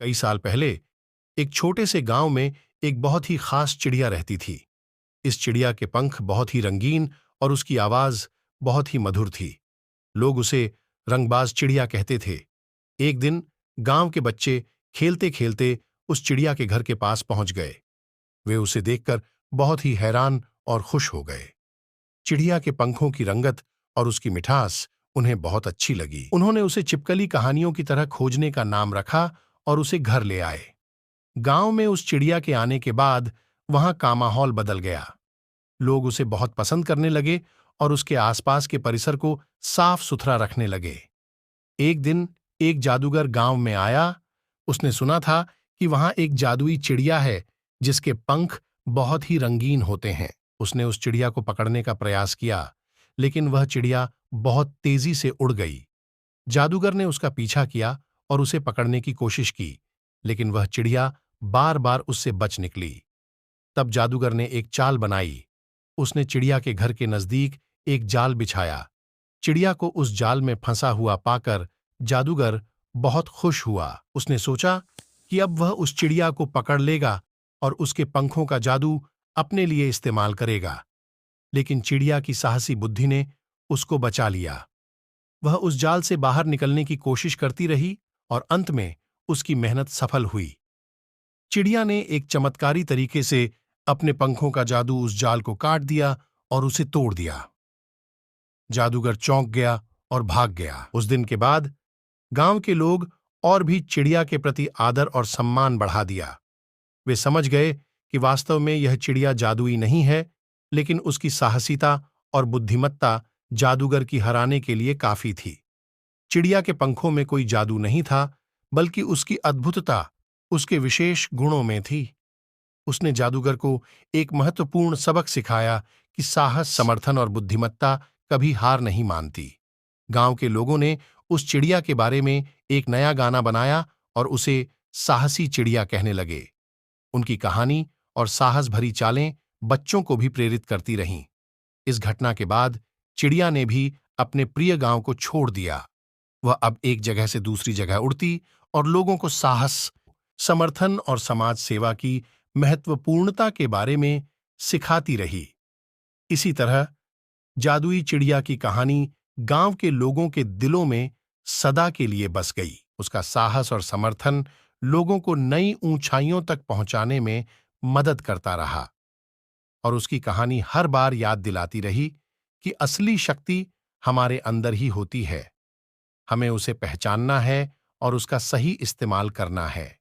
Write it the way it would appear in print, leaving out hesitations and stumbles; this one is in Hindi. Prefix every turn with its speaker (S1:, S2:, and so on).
S1: कई साल पहले एक छोटे से गांव में एक बहुत ही खास चिड़िया रहती थी। इस चिड़िया के पंख बहुत ही रंगीन और उसकी आवाज बहुत ही मधुर थी। लोग उसे रंगबाज चिड़िया कहते थे। एक दिन गांव के बच्चे खेलते खेलते उस चिड़िया के घर के पास पहुंच गए। वे उसे देखकर बहुत ही हैरान और खुश हो गए। चिड़िया के पंखों की रंगत और उसकी मिठास उन्हें बहुत अच्छी लगी। उन्होंने उसे छिपकली कहानियों की तरह खोजने का नाम रखा और उसे घर ले आए। गांव में उस चिड़िया के आने के बाद वहां का माहौल बदल गया। लोग उसे बहुत पसंद करने लगे और उसके आसपास के परिसर को साफ सुथरा रखने लगे। एक दिन एक जादूगर गांव में आया। उसने सुना था कि वहां एक जादुई चिड़िया है जिसके पंख बहुत ही रंगीन होते हैं। उसने उस चिड़िया को पकड़ने का प्रयास किया, लेकिन वह चिड़िया बहुत तेजी से उड़ गई। जादूगर ने उसका पीछा किया और उसे पकड़ने की कोशिश की, लेकिन वह चिड़िया बार बार उससे बच निकली। तब जादूगर ने एक चाल बनाई। उसने चिड़िया के घर के नजदीक एक जाल बिछाया। चिड़िया को उस जाल में फंसा हुआ पाकर जादूगर बहुत खुश हुआ। उसने सोचा कि अब वह उस चिड़िया को पकड़ लेगा और उसके पंखों का जादू अपने लिए इस्तेमाल करेगा। लेकिन चिड़िया की साहसी बुद्धि ने उसको बचा लिया। वह उस जाल से बाहर निकलने की कोशिश करती रही और अंत में उसकी मेहनत सफल हुई। चिड़िया ने एक चमत्कारी तरीके से अपने पंखों का जादू उस जाल को काट दिया और उसे तोड़ दिया। जादूगर चौंक गया और भाग गया। उस दिन के बाद गांव के लोग और भी चिड़िया के प्रति आदर और सम्मान बढ़ा दिया। वे समझ गए कि वास्तव में यह चिड़िया जादुई नहीं है, लेकिन उसकी साहसिता और बुद्धिमत्ता जादूगर की हराने के लिए काफी थी। चिड़िया के पंखों में कोई जादू नहीं था, बल्कि उसकी अद्भुतता उसके विशेष गुणों में थी। उसने जादूगर को एक महत्वपूर्ण सबक सिखाया कि साहस, समर्थन और बुद्धिमत्ता कभी हार नहीं मानती। गांव के लोगों ने उस चिड़िया के बारे में एक नया गाना बनाया और उसे साहसी चिड़िया कहने लगे। उनकी कहानी और साहस भरी चालें बच्चों को भी प्रेरित करती रहीं। इस घटना के बाद चिड़िया ने भी अपने प्रिय गांव को छोड़ दिया। वह अब एक जगह से दूसरी जगह उड़ती और लोगों को साहस, समर्थन और समाज सेवा की महत्वपूर्णता के बारे में सिखाती रही। इसी तरह जादुई चिड़िया की कहानी गांव के लोगों के दिलों में सदा के लिए बस गई। उसका साहस और समर्थन लोगों को नई ऊंचाइयों तक पहुंचाने में मदद करता रहा और उसकी कहानी हर बार याद दिलाती रही कि असली शक्ति हमारे अंदर ही होती है। हमें उसे पहचानना है और उसका सही इस्तेमाल करना है।